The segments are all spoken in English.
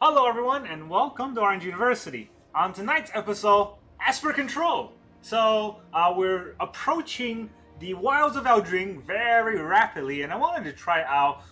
Hello everyone and welcome to Orange University. On tonight's episode, Esper Control. We're approaching the wilds of Eldring very rapidly, and I wanted to try out,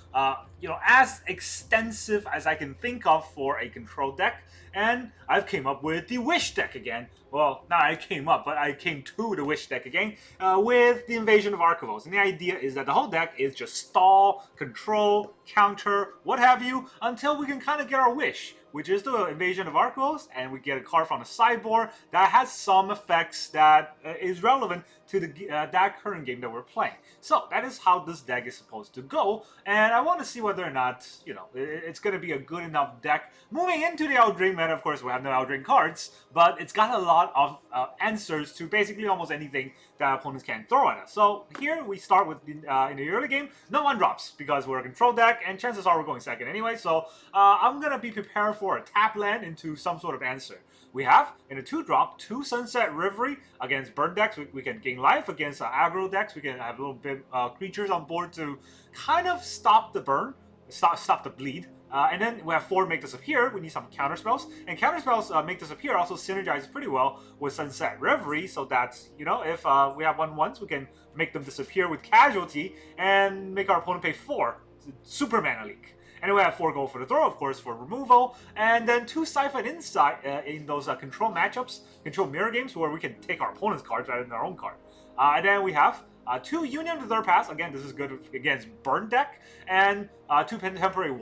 as extensive as I can think of for a control deck, and I've came up with the Wish deck again. Well, not I came up, but I came to the Wish deck again with the Invasion of Arcavios. And the idea is that the whole deck is just stall, control, counter, what have you, until we can kind of get our wish, which is the Invasion of Arcavios, and we get a card from the sideboard that has some effects that is relevant to the that current game that we're playing. So that is how this deck is supposed to go, and I want to see whether or not, it's going to be a good enough deck. Moving into the Eldring meta, of course, we have no Eldring cards, but it's got a lot of answers to basically almost anything that opponents can throw at us. So here we start with, in the early game, no 1-drops, because we're a control deck, and chances are we're going second anyway, so I'm going to be prepared for a tap land into some sort of answer. We have, in a 2-drop, 2 Sunset Reverie. Against burn decks, we can gain life. Against aggro decks, we can have a little bit creatures on board to kind of stop the burn, stop the bleed. And then we have 4 Make Disappear. We need some counter spells. And counter spells Make Disappear also synergizes pretty well with Sunset Reverie, so that, if we have 1/1s, we can make them disappear with casualty and make our opponent pay 4. Super mana leak. And we have 4 gold for the throw, of course, for removal. And then 2 Siphon Insight in those control matchups, control mirror games, where we can take our opponent's cards rather than our own card. And then we have 2 Union to Third Pass. Again, this is good against burn deck. And 2 Temporary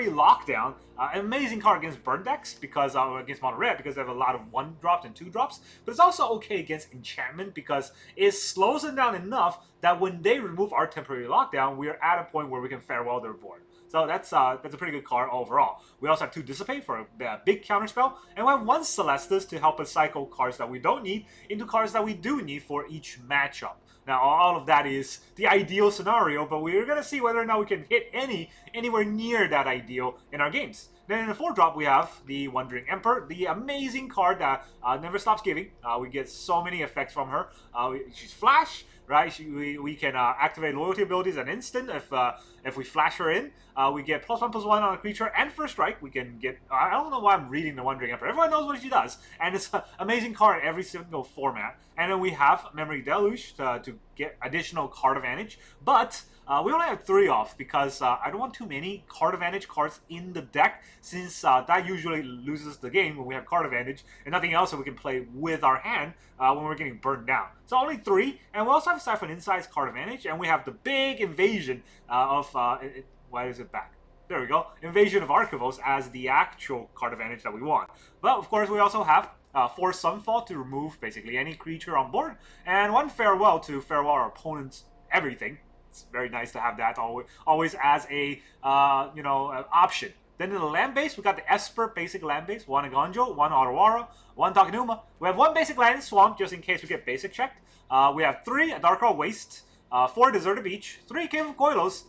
Lockdown. Amazing card against burn decks, because against mono red, because they have a lot of 1-drops and 2-drops. But it's also okay against enchantment, because it slows them down enough that when they remove our Temporary Lockdown, we are at a point where we can farewell their board. So that's a pretty good card overall. We also have 2 Dissipate for a big counterspell, and we have 1 Celestus to help us cycle cards that we don't need into cards that we do need for each matchup. Now, all of that is the ideal scenario, but we're going to see whether or not we can hit anywhere near that ideal in our games. Then in the 4-drop, we have the Wandering Emperor, the amazing card that never stops giving. We get so many effects from her. She's flash, right? We can activate loyalty abilities at instant if we flash her in. We get +1/+1 on a creature, and first strike we can get. I don't know why I'm reading the Wandering Emperor. Everyone knows what she does, and it's an amazing card in every single format. And then we have Memory Deluge to get additional card advantage, but we only have 3 off, because I don't want too many card advantage cards in the deck, since that usually loses the game when we have card advantage, and nothing else that we can play with our hand when we're getting burned down. So only 3, and we also have Siphon Insight's card advantage, and we have the big Invasion of... why is it back? There we go. Invasion of Arcavios as the actual card advantage that we want. But of course, we also have 4 Sunfall to remove basically any creature on board, and 1 Farewell to farewell our opponent's everything. It's very nice to have that always as a option. Then in the land base, we got the Esper basic land base, 1 Eiganjo, 1 Otawara, 1 Takenuma. We have 1 basic land in Swamp, just in case we get basic checked. We have 3 Adarkar Wastes, 4 Deserted Beach, 3 Caves of Koilos,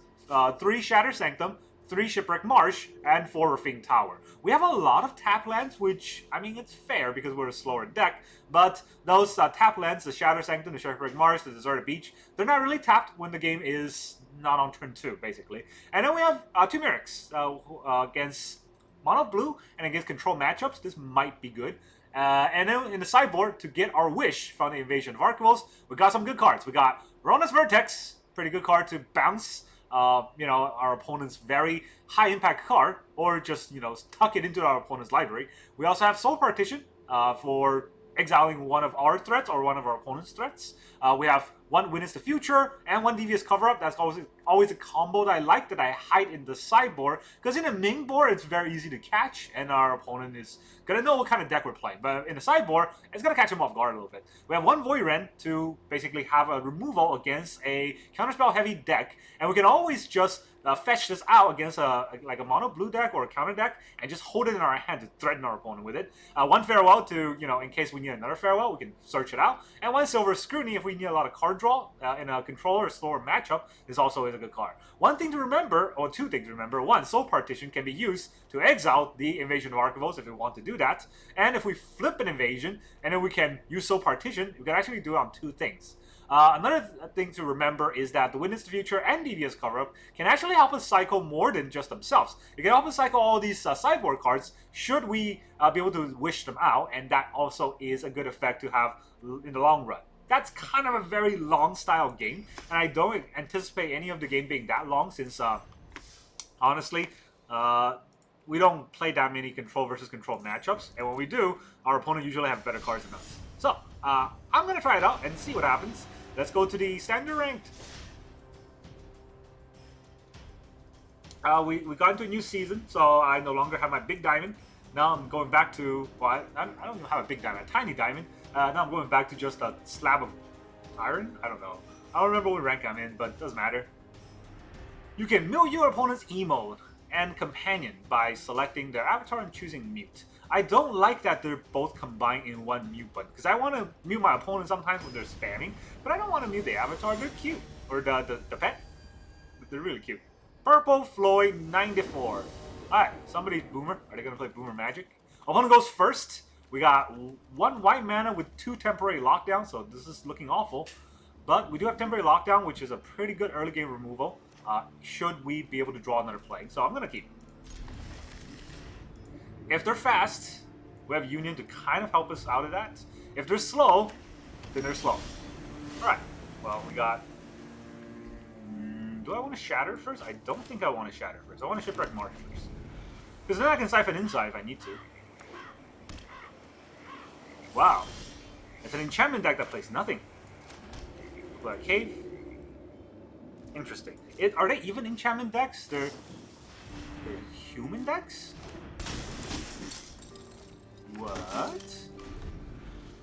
3 Shattered Sanctum, 3 Shipwreck Marsh, and 4 Rafine Tower. We have a lot of tap lands, which, I mean, it's fair because we're a slower deck, but those tap lands, the Shattered Sanctum, the Shipwreck Marsh, the Deserted Beach, they're not really tapped when the game is not on turn 2, basically. And then we have 2 Myrics against mono blue, and against control matchups. This might be good. And then in the sideboard, to get our wish from the Invasion of Arcavios, we got some good cards. We got Rona's Vertex, pretty good card to bounce our opponent's very high impact card, or just, tuck it into our opponent's library. We also have Soul Partition for exiling one of our threats or one of our opponent's threats. We have 1 Witness the Future and 1 Devious Cover-Up. That's always a combo that I like, that I hide in the sideboard, because in a main board it's very easy to catch, and our opponent is gonna know what kind of deck we're playing. But in the sideboard, it's gonna catch him off guard a little bit. We have 1 Voidren to basically have a removal against a counterspell heavy deck, and we can always just fetch this out against a mono blue deck or a counter deck, and just hold it in our hand to threaten our opponent with it. 1 Farewell to, in case we need another Farewell, we can search it out. And 1 Silver Scrutiny if we need a lot of card draw in a controller or slower matchup. This also is a good card. 1 thing to remember, or 2 things to remember. 1, Soul Partition can be used to exile the Invasion of Arcavios if we want to do that. And if we flip an invasion, and then we can use Soul Partition, we can actually do it on 2 things. Another thing to remember is that the Witness the Future and Devious Cover-Up can actually help us cycle more than just themselves. It can help us cycle all these sideboard cards should we be able to wish them out, and that also is a good effect to have in the long run. That's kind of a very long style game, and I don't anticipate any of the game being that long since, honestly, we don't play that many control versus control matchups, and when we do, our opponent usually have better cards than us. So, I'm going to try it out and see what happens. Let's go to the standard ranked. We got into a new season, so I no longer have my big diamond. Now I'm going back to, well, I don't even have a big diamond, a tiny diamond. Now I'm going back to just a slab of iron? I don't know. I don't remember what rank I'm in, but it doesn't matter. You can mill your opponent's emo and companion by selecting their avatar and choosing mute. I don't like that they're both combined in one mute button, because I want to mute my opponent sometimes when they're spamming, but I don't want to mute the avatar. They're cute. Or the pet. They're really cute. Purple Floyd 94. Alright, somebody's Boomer. Are they going to play Boomer Magic? Opponent goes first. We got 1 white mana with 2 temporary lockdown, so this is looking awful. But we do have temporary lockdown, which is a pretty good early game removal. Should we be able to draw another play. So I'm going to keep. If they're fast, we have Union to kind of help us out of that. If they're slow, then they're slow. Alright, well, we got... do I want to Shatter first? I don't think I want to Shatter first. I want to Shipwreck Marsh first. Because then I can Siphon Insight if I need to. Wow. It's an enchantment deck that plays nothing. But Cave. Interesting. Are they even enchantment decks? They're human decks? What?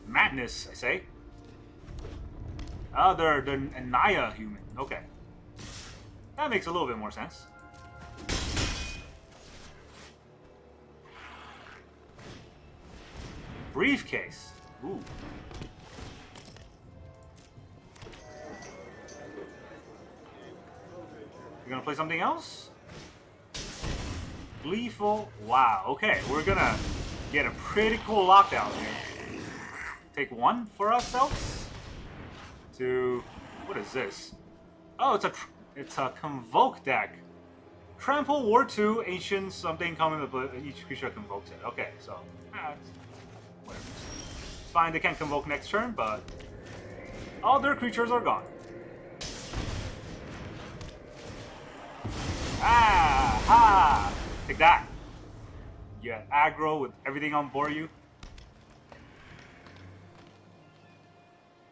Madness, I say. Oh, they're Anaya human. Okay. That makes a little bit more sense. Briefcase. Ooh. You're gonna play something else? Gleeful. Wow. Okay, we're gonna get a pretty cool lockdown here. Take 1 for ourselves. To what is this? Oh, it's a Convoke deck. Trample, War 2, Ancient, something coming to each creature convokes it. Okay, so whatever. It's fine, they can't convoke next turn, but all their creatures are gone. Ah! Ha! Take that. You have aggro with everything on board you.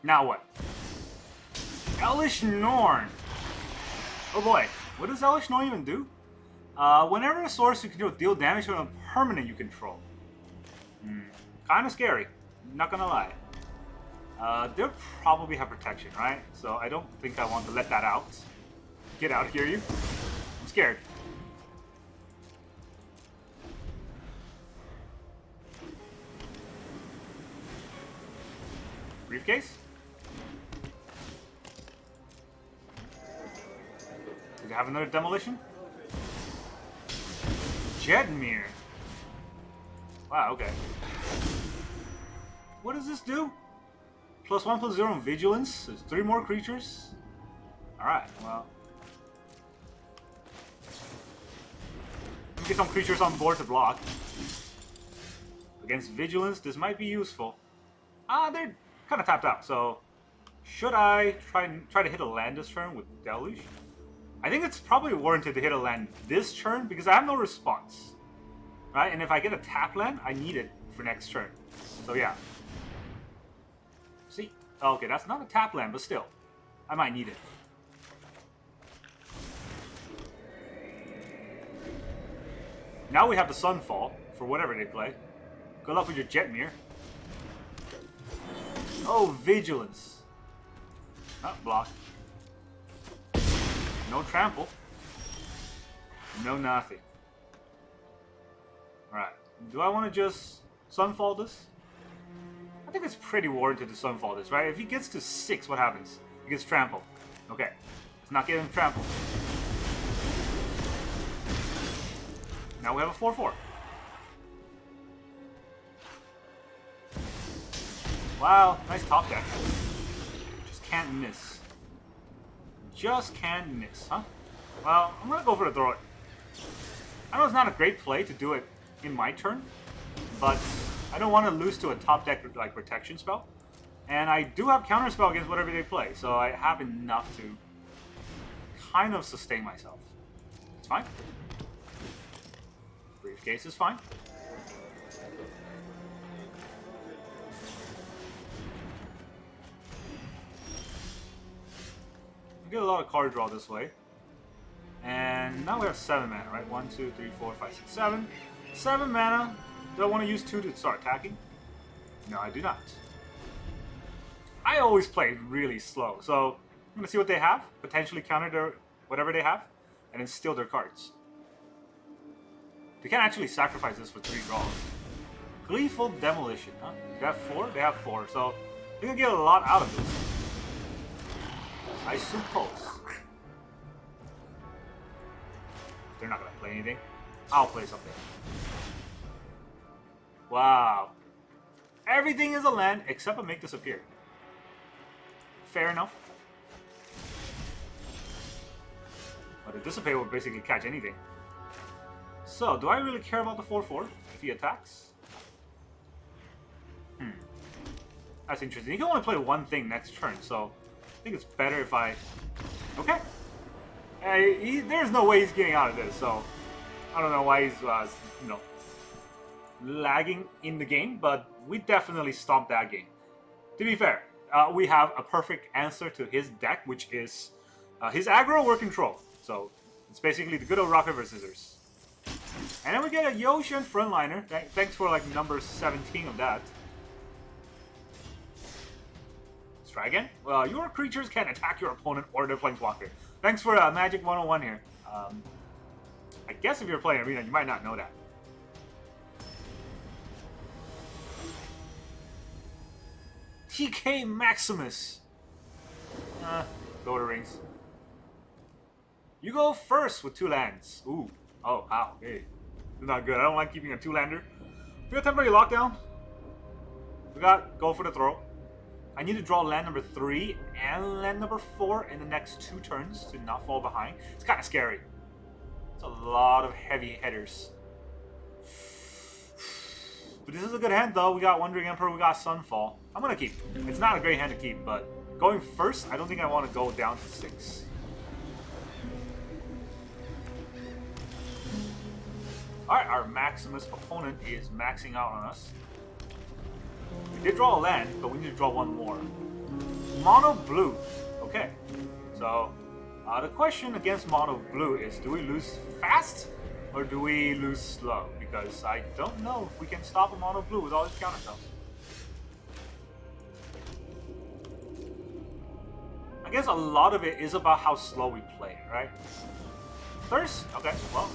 Now what? Elvish Norn. Oh boy, what does Elvish Norn even do? Whenever a source you control deal damage to a permanent you control. Kind of scary, not gonna lie. They'll probably have protection, right? So I don't think I want to let that out. Get out, hear you? I'm scared. Briefcase? Did you have another demolition? Jedmir. Wow, okay. What does this do? +1/+0 in vigilance. There's 3 more creatures. Alright, well. Let me get some creatures on board to block. Against vigilance, this might be useful. They're kind of tapped out, so should I try to hit a land this turn with Deluge? I think it's probably warranted to hit a land this turn because I have no response. Right? And if I get a tap land, I need it for next turn. So yeah. See? Okay, that's not a tap land, but still. I might need it. Now we have the Sunfall for whatever they play. Good luck with your Jetmir. Oh, Vigilance. Not block. No trample. No nothing. Alright. Do I want to just Sunfall this? I think it's pretty warranted to Sunfall this, right? If he gets to 6, what happens? He gets trampled. Okay. Let's not get him trampled. Now we have a 4/4. Wow, nice top deck. Just can't miss. Just can't miss, huh? Well, I'm gonna go for the throw it. I know it's not a great play to do it in my turn, but I don't want to lose to a top deck like protection spell. And I do have counter spell against whatever they play, so I have enough to kind of sustain myself. It's fine. Briefcase is fine. We get a lot of card draw this way. And now we have 7 mana, right? 1, 2, 3, 4, 5, 6, 7. 7 mana. Do I want to use 2 to start attacking? No, I do not. I always play really slow, so I'm going to see what they have, potentially counter their whatever they have, and then steal their cards. They can't actually sacrifice this for 3 draws. Gleeful Demolition, huh? They have 4? They have 4, so they can get a lot out of this. I suppose. They're not going to play anything. I'll play something. Wow. Everything is a land except a Make Disappear. Fair enough. But the Dissipate will basically catch anything. So, do I really care about the 4-4 if he attacks? That's interesting. He can only play one thing next turn, so I think it's better if I... Okay. There's no way he's getting out of this, so I don't know why he's, you know, lagging in the game, but we definitely stomped that game. To be fair, we have a perfect answer to his deck, which is his aggro or control. So it's basically the good old rock, paper, scissors. And then we get a Yoshin frontliner. Thanks for like number 17 of that. Let's try again. Well, your creatures can attack your opponent or their planeswalker. Thanks for Magic 101 here. I guess if you're playing Arena, you might not know that. TK Maximus. Lord of the Rings. You go first with 2 lands. Ooh. Oh, ow. Hey. Not good. I don't like keeping a 2-lander. We got Temporary Lockdown. We got Go for the Throw. I need to draw land number 3 and land number 4 in the next 2 turns to not fall behind. It's kind of scary. It's a lot of heavy headers. But this is a good hand, though. We got Wandering Emperor, we got Sunfall. I'm going to keep. It's not a great hand to keep, but going first, I don't think I want to go down to 6. Alright, our Maximus opponent is maxing out on us. We did draw a land, but we need to draw one more. Mono blue. Okay. So, the question against mono blue is, do we lose fast or do we lose slow? Because I don't know if we can stop a mono blue with all his counter spells. I guess a lot of it is about how slow we play, right? Thirst? Okay, well.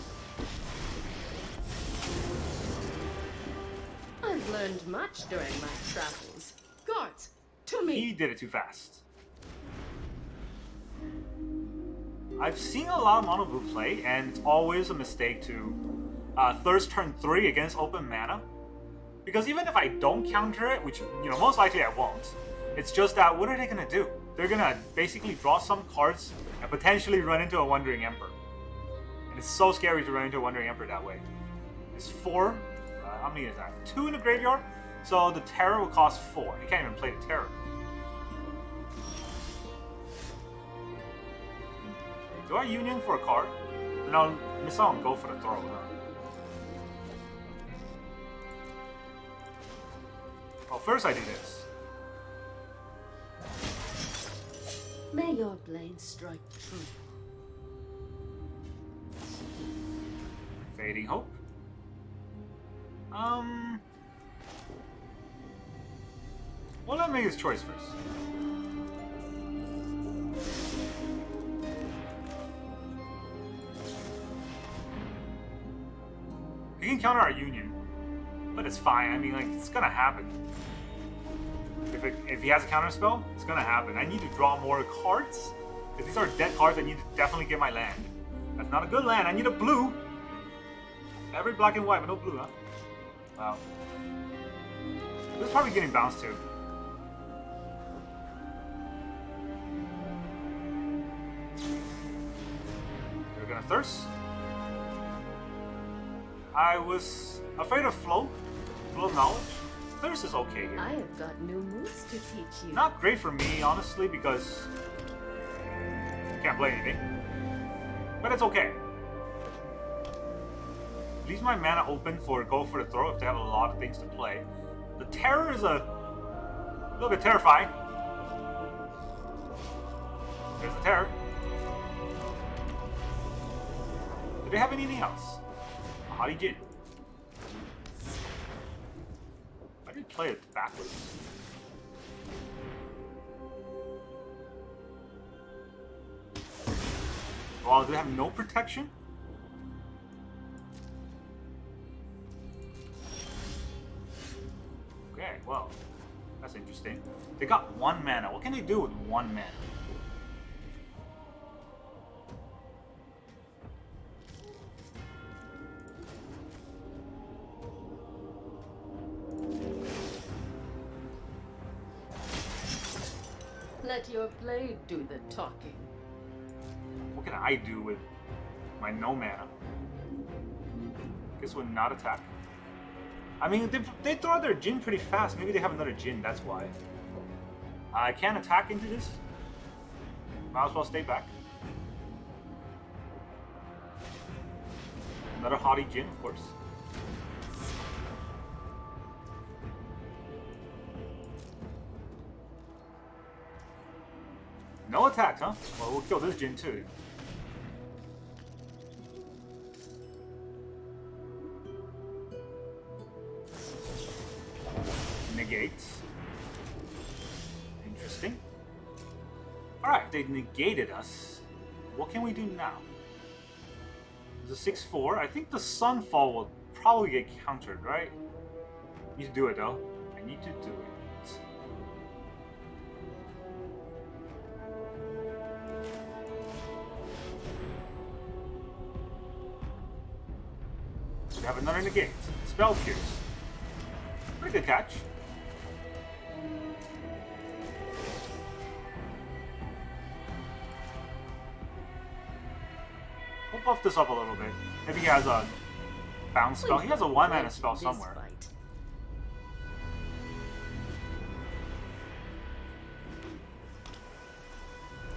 I've learned much during my travels. Guards, to me! He did it too fast. I've seen a lot of mono blue play, and it's always a mistake to thirst turn 3 against open mana. Because even if I don't counter it, which, you know, most likely I won't, it's just that, what are they going to do? They're going to basically draw some cards and potentially run into a Wandering Emperor. And it's so scary to run into a Wandering Emperor that way. It's 4. How many is that? 2 in the graveyard? So the Terror will cost 4. You can't even play the Terror. Do I Union for a card? No, miss out and go for the throw. Huh? Well, first I do this. May your blade strike true. Fading Hope. Well, let me make his choice first. He can counter our Union, but it's fine. I mean, like, it's gonna happen. If he has a counter spell, it's gonna happen. I need to draw more cards. If these are dead cards, I need to definitely get my land. That's not a good land. I need a blue. Every black and white, but no blue, huh? Wow. This is probably getting bounced too. Gonna Thirst. I was afraid of Flow of Knowledge. Thirst is okay here. I have got new moves to teach you. Not great for me, honestly, because can't play anything. But it's okay. Leaves my mana open for go for the throw if they have a lot of things to play. The Terror is a little bit terrifying. There's the Terror. Do they have anything else? Hottie Jin. I did play it backwards. Well, do they have no protection? Okay, well, that's interesting. They got 1 mana. What can they do with 1 mana? Let your blade do the talking. What can I do with my no mana? Guess would not attack. I mean, they throw out their Jin pretty fast. Maybe they have another Jin, that's why. I can't attack into this. Might as well stay back. Another Hottie Jin, of course. No attacks, huh? Well, we'll kill this Jin too. Negates. Interesting. Alright, they negated us. What can we do now? It's a 6-4. I think the Sunfall will probably get countered, right? Need to do it though. I need to do it. We have another negate. Spell Pierce. Pretty good catch. We'll buff this up a little bit. Maybe he has a bounce spell. He has a 1 mana spell somewhere.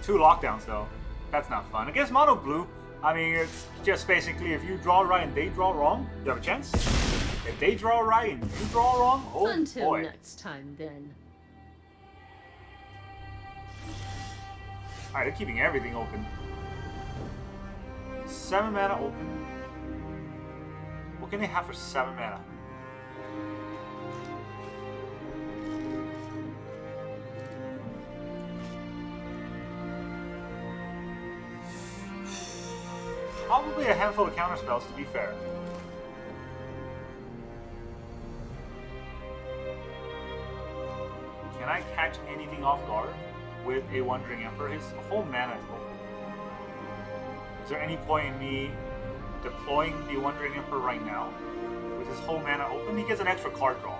Two lockdowns though. That's not fun. Against mono blue, I mean, it's just basically if you draw right and they draw wrong, you have a chance. If they draw right and you draw wrong, oh Until boy. next time, then. Alright, they're keeping everything open. 7 mana open. What can they have for 7 mana? Probably a handful of counter spells, to be fair. Can I catch anything off guard with a Wandering Emperor? His whole mana is open. Is there any point in me deploying the Wandering Emperor right now? With his whole mana open, he gets an extra card draw.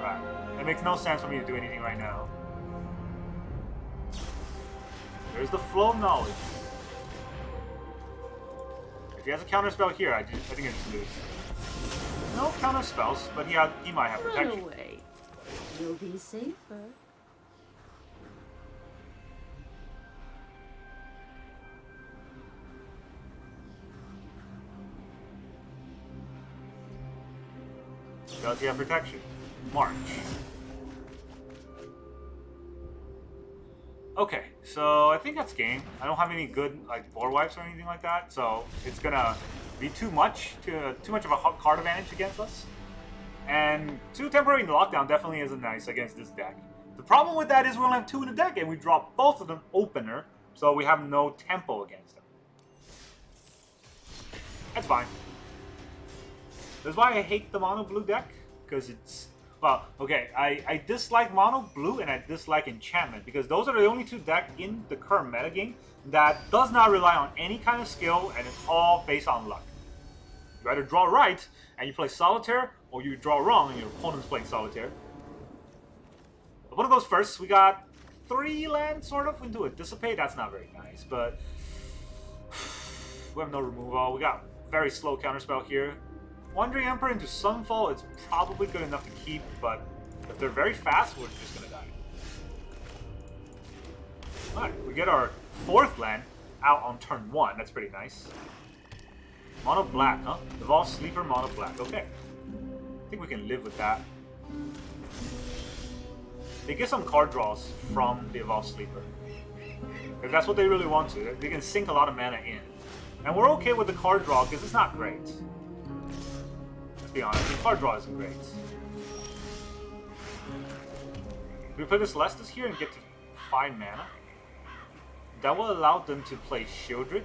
Right. It makes no sense for me to do anything right now. There's the Flow of Knowledge. If he has a counter spell here, I think I just lose. No counter spells, but he might have protection. Run away. You'll be safer. Does he have protection? March. Okay, so I think that's game. I don't have any good like board wipes or anything like that, so it's gonna be too much of a card advantage against us. And 2 temporary lockdown definitely isn't nice against this deck. The problem with that is we only have 2 in the deck, and we drop both of them opener, so we have no tempo against them. That's fine. That's why I hate the mono blue deck, because it's... Well, okay, I dislike mono blue and I dislike enchantment, because those are the only 2 decks in the current metagame that does not rely on any kind of skill, and it's all based on luck. You either draw right and you play solitaire, or you draw wrong and your opponent's playing solitaire. One of those first, we got 3 lands sort of into a Dissipate. That's not very nice, but We have no removal. We got very slow counterspell here. Wandering Emperor into Sunfall, it's probably good enough to keep, but if they're very fast, we're just gonna die. Alright, we get our 4th land out on turn 1. That's pretty nice. Mono black, huh? Evolve Sleeper, mono black. Okay. I think we can live with that. They get some card draws from the Evolve Sleeper. If that's what they really want to, they can sink a lot of mana in. And we're okay with the card draw because it's not great. Let's be honest, the card draw isn't great. We play the Celestus here and get to 5 mana. That will allow them to play Shieldred.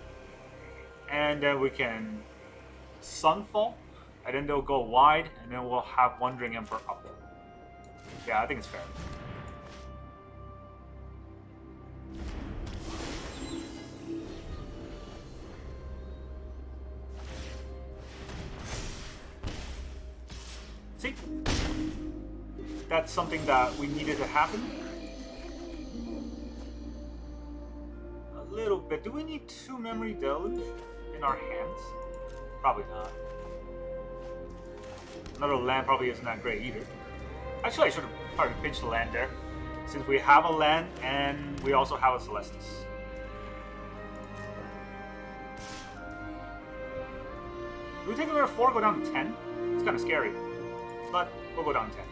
And then we can Sunfall. And then they'll go wide. And then we'll have Wandering Emperor up. Yeah, I think it's fair. See? That's something that we needed to happen. A little bit. Do we need 2 Memory Deluge in our hands? Probably not. Another land probably isn't that great either. Actually, I should have probably pitched the land there, since we have a land and we also have a Celestus. Do we take another 4, go down to 10? It's kind of scary. But we'll go down 10.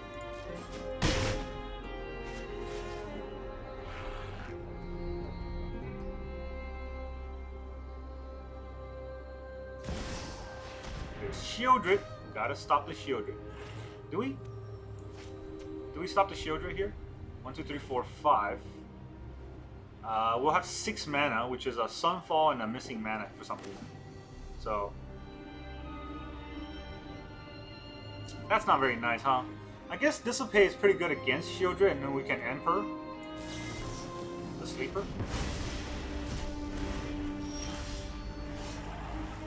There's Shieldred. Gotta stop the Shieldred. Do we? Do we stop the Shieldred here? 1, 2, 3, 4, 5. We'll have 6 mana, which is a Sunfall and a missing mana for some reason. So that's not very nice, huh? I guess Dissipate is pretty good against Shieldred, and then we can Emperor the Sleeper.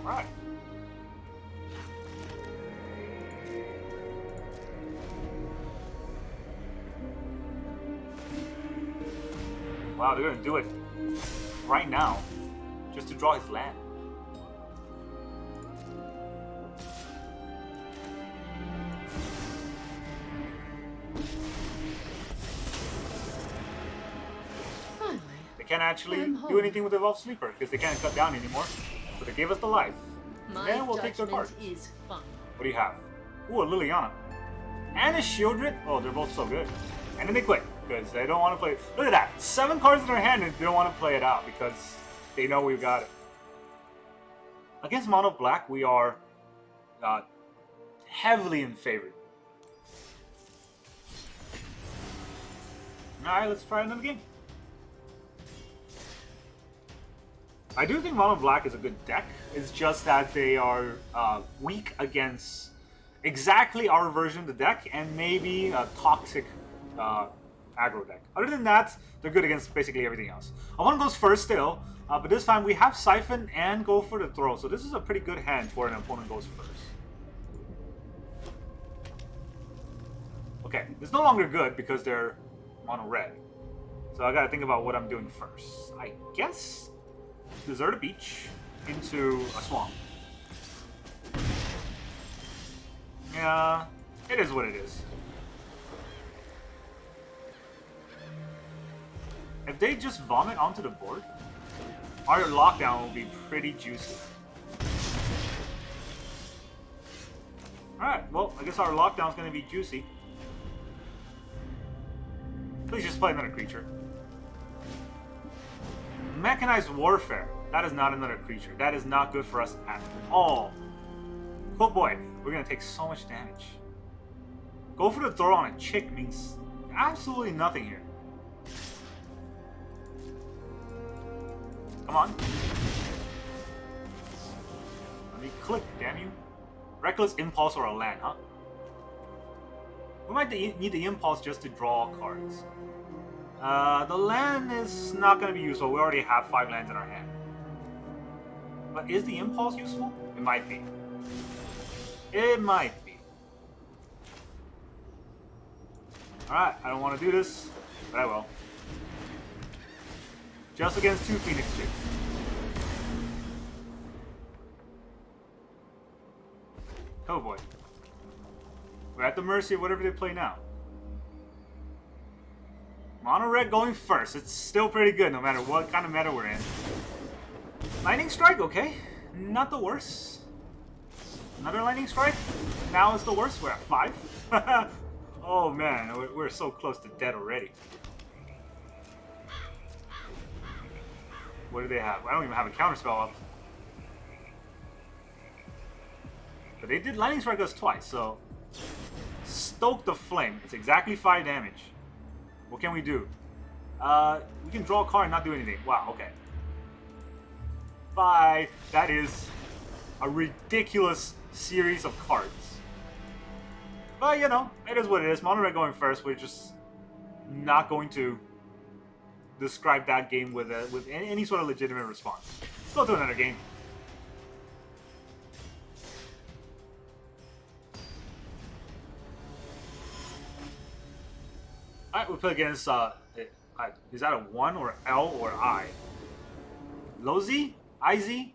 Alright. Wow, they're gonna do it right now, just to draw his land. Can't actually do anything with the Evolved Sleeper because they can't cut down anymore. So they gave us the life. Then we'll take their card. Is fun. What do you have? Ooh, a Liliana. And a Shieldred. Oh, they're both so good. And then they quit because they don't want to play. Look at that. 7 cards in their hand and they don't want to play it out because they know we've got it. Against Mono Black, we are heavily in favor. Alright, let's try another game. I do think Mono Black is a good deck. It's just that they are weak against exactly our version of the deck and maybe a toxic aggro deck. Other than that, they're good against basically everything else. Opponent goes first still, but this time we have Siphon and go for the throw. So this is a pretty good hand for an opponent goes first. Okay, it's no longer good because they're mono red. So I gotta think about what I'm doing first. I guess desert a beach into a swamp. Yeah, it is what it is. If they just vomit onto the board, our lockdown will be pretty juicy. Alright, well, I guess our lockdown is going to be juicy. Please just play another creature. Mechanized Warfare. That is not another creature. That is not good for us at all. Oh boy, we're going to take so much damage. Go for the throw on a chick means absolutely nothing here. Come on. Let me click, damn you. Reckless Impulse or a land, huh? We might need the Impulse just to draw cards. The land is not going to be useful. We already have 5 lands in our hand. But is the Impulse useful? It might be. It might be. Alright, I don't want to do this, but I will. Just against 2 Phoenix Chicks. Oh boy. We're at the mercy of whatever they play now. Mono red going first. It's still pretty good no matter what kind of meta we're in. Lightning strike, okay. Not the worst. Another lightning strike. Now it's the worst. We're at 5. Oh man, we're so close to dead already. What do they have? I don't even have a counterspell up. But they did lightning strike us twice, so stoke the flame. It's exactly 5 damage. What can we do? We can draw a card and not do anything. Wow, okay. 5. That is a ridiculous series of cards. But, you know, it is what it is. Mono red going first. We're just not going to describe that game with any sort of legitimate response. Let's go to another game. Alright, we play against, is that a 1 or L or I? Lozy? IZ?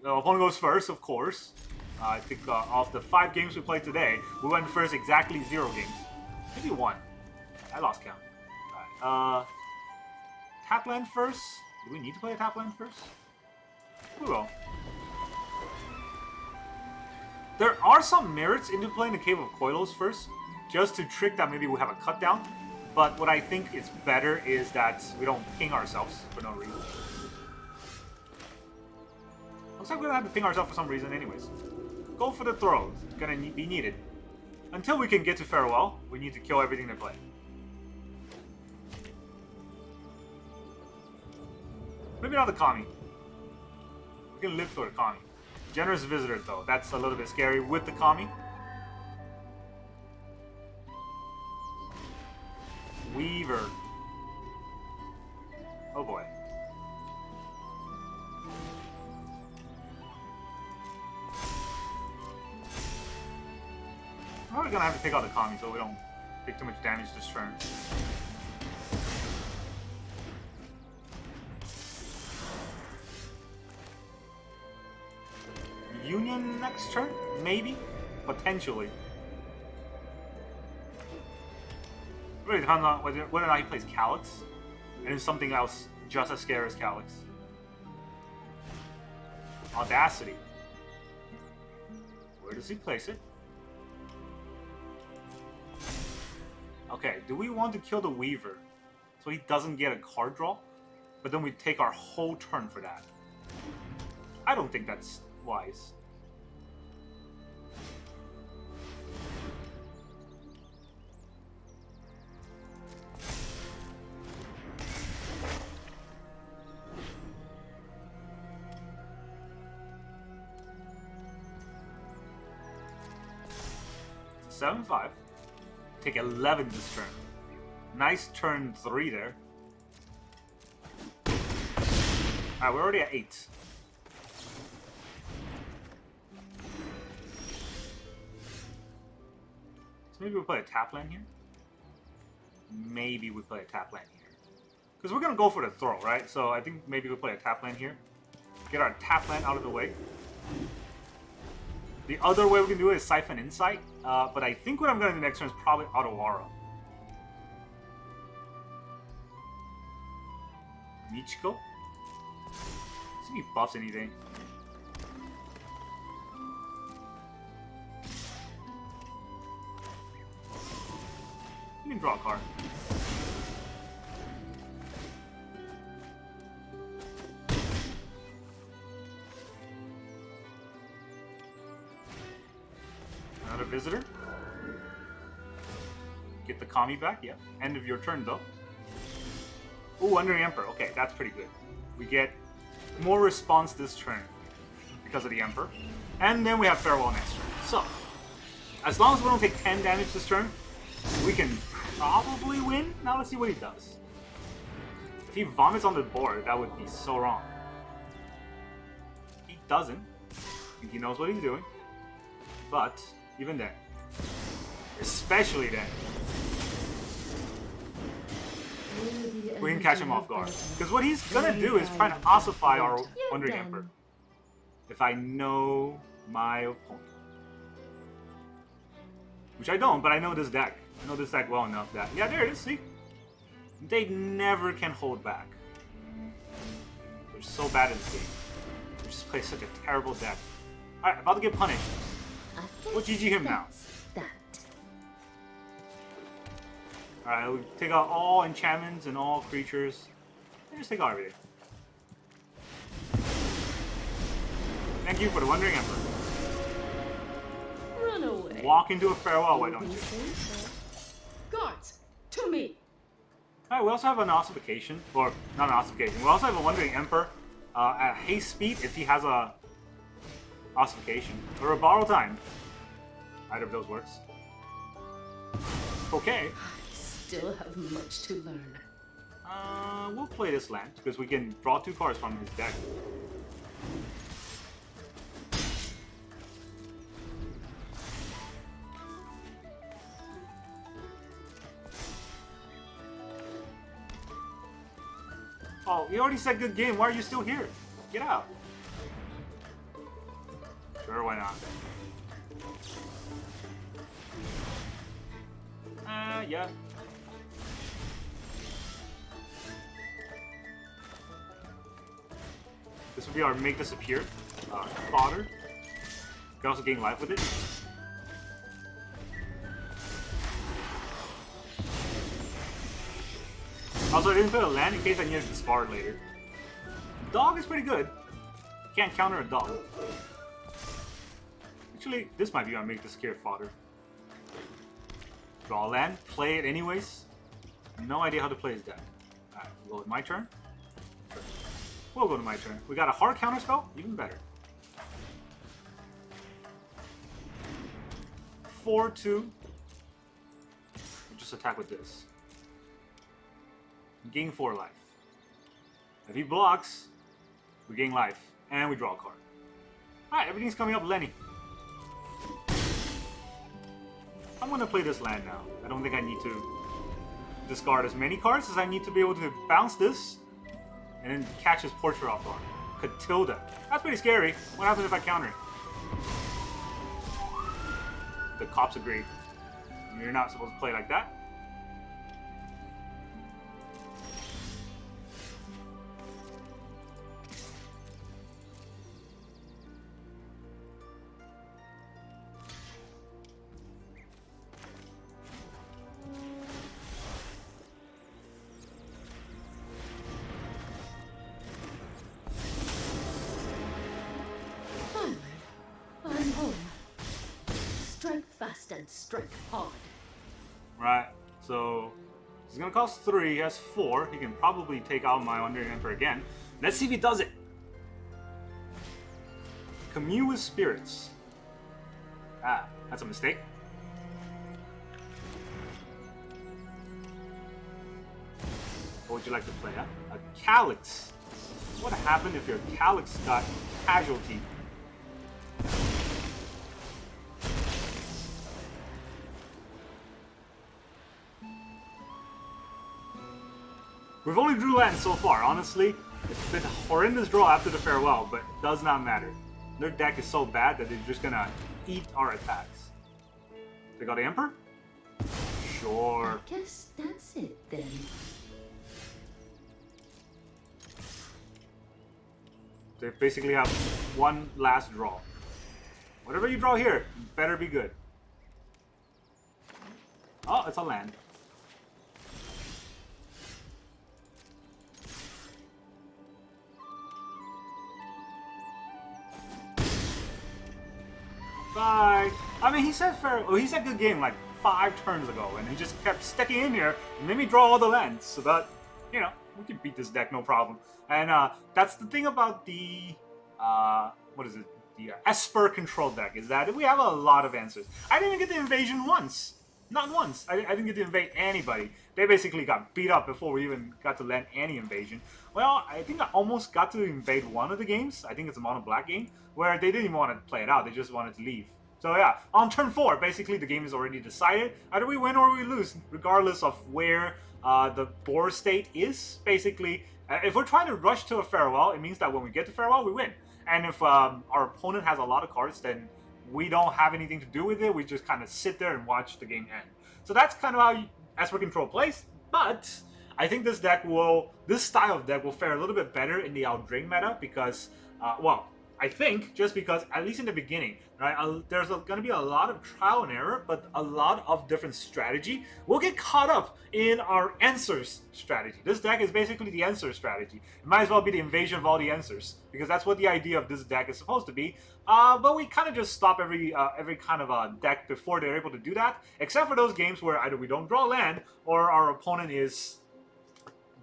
Opponent goes first, of course. I think of the 5 games we played today, we went first exactly 0 games. Maybe 1. I lost count. Alright, tap land first? Do we need to play a tap land first? We will. There are some merits into playing the Cave of Koilos first, just to trick that maybe we have a cut down. But what I think is better is that we don't ping ourselves for no reason. Looks like we're gonna have to ping ourselves for some reason anyways. Go for the throw. It's gonna be needed. Until we can get to Farewell, we need to kill everything they play. Maybe not the Kami. We can live for the Kami. Generous Visitor though, that's a little bit scary with the Kami. Weaver. Oh boy. We're probably gonna have to take out the Kami so we don't take too much damage this turn. Union next turn? Maybe? Potentially. Really depends on whether or not he plays Calyx, and it's something else just as scary as Calyx. Audacity. Where does he place it? Okay, do we want to kill the Weaver so he doesn't get a card draw? But then we take our whole turn for that. I don't think that's wise. It's a 7-5. Take 11 this turn. Nice turn 3 there. Alright, we're already at 8. So maybe we'll play a tap land here? Maybe we play a tap land here. Because we're going to go for the throw, right? So I think maybe we'll play a tap land here. Get our tap land out of the way. The other way we can do it is Siphon Insight. But I think what I'm going to do next turn is probably Otawara. Michiko? See if he buffs anything. You can draw a card. Another visitor. Get the Kami back, yeah. End of your turn though. Ooh, Wandering Emperor. Okay, that's pretty good. We get more response this turn because of the Emperor. And then we have Farewell next turn. So, as long as we don't take 10 damage this turn, we can probably win. Now let's see what he does. If he vomits on the board, that would be so wrong. He doesn't. I think he knows what he's doing. But, even then. Especially then. We can catch him off guard. Because what he's gonna do is try to ossify our Wandering Emperor. If I know my opponent. Which I don't, but I know this deck. I know this deck well enough that... Yeah, there it is, see? They never can hold back. They're so bad at this game. They just play such a terrible deck. Alright, about to get punished. We'll GG him now. Alright, we'll take out all enchantments and all creatures. And just take out everything. Thank you for the Wandering Emperor. Run away. Walk into a farewell, why don't you? Guards, to me. Alright, we also have an ossification. Or, not an ossification. We also have a Wandering Emperor at haste speed if he has a ossification. Or a borrow time. Either of those works. Okay. I still have much to learn. We'll play this land because we can draw 2 cards from his deck. Oh, you already said good game. Why are you still here? Get out. Sure, why not? Yeah. This will be our make disappear fodder. You can also gain life with it. Also, I didn't put a land in case I needed to discard later. Dog is pretty good. You can't counter a dog. Actually, this might be our make disappear fodder. Draw a land, play it anyways. No idea how to play his deck. Alright, we'll go with my turn. We'll go to my turn. We got a hard counter spell, even better. 4-2. We'll just attack with this. Gain 4 life. If he blocks, we gain life, and we draw a card. Alright, everything's coming up Lenny. I'm gonna play this land now. I don't think I need to discard as many cards as I need to be able to bounce this and then catch his portrait off guard. Catilda. That's pretty scary. What happens if I counter it? The cops agree. You're not supposed to play like that. I'm home. Strike fast and strike hard. Right, so he's gonna cost 3, he has 4. He can probably take out my Wandering Emperor again. Let's see if he does it. Commune with spirits. Ah, that's a mistake. What would you like to play, huh? A Calyx. What happened if your Calyx got casualty? We've only drew lands so far, honestly. It's been a horrendous draw after the farewell, but it does not matter. Their deck is so bad that they're just gonna eat our attacks. They got the Emperor? Sure. I guess that's it then. They basically have one last draw. Whatever you draw here, better be good. Oh, it's a land. Bye. I mean, he said fair. Oh, he said good game like 5 turns ago, and he just kept sticking in here and made me draw all the lands. So that, you know, we can beat this deck no problem. And that's the thing about the what is it? The Esper control deck is that we have a lot of answers. I didn't even get the invasion once. Not once. I didn't get to invade anybody. They basically got beat up before we even got to land any invasion. Well, I think I almost got to invade one of the games. I think it's a mono black game where they didn't even want to play it out. They just wanted to leave. So yeah, on turn 4, basically the game is already decided. Either we win or we lose, regardless of where the board state is. Basically, if we're trying to rush to a farewell, it means that when we get to farewell, we win. And if our opponent has a lot of cards, then we don't have anything to do with it. We just kind of sit there and watch the game end. So that's kind of how Esper Control plays. But I think this style of deck will fare a little bit better in the Eldraine meta because, well, I think just because, at least in the beginning, right, there's going to be a lot of trial and error, but a lot of different strategy. We'll get caught up in our answers strategy. This deck is basically the answer strategy. It might as well be the invasion of all the answers, because that's what the idea of this deck is supposed to be. But we kind of just stop every kind of deck before they're able to do that, except for those games where either we don't draw land or our opponent is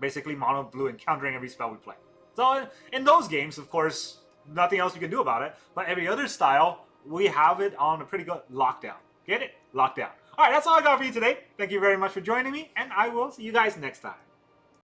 basically mono blue and countering every spell we play. So in those games, of course, nothing else you can do about it. But every other style, we have it on a pretty good lockdown. Get it? Lockdown. All right, that's all I got for you today. Thank you very much for joining me, and I will see you guys next time.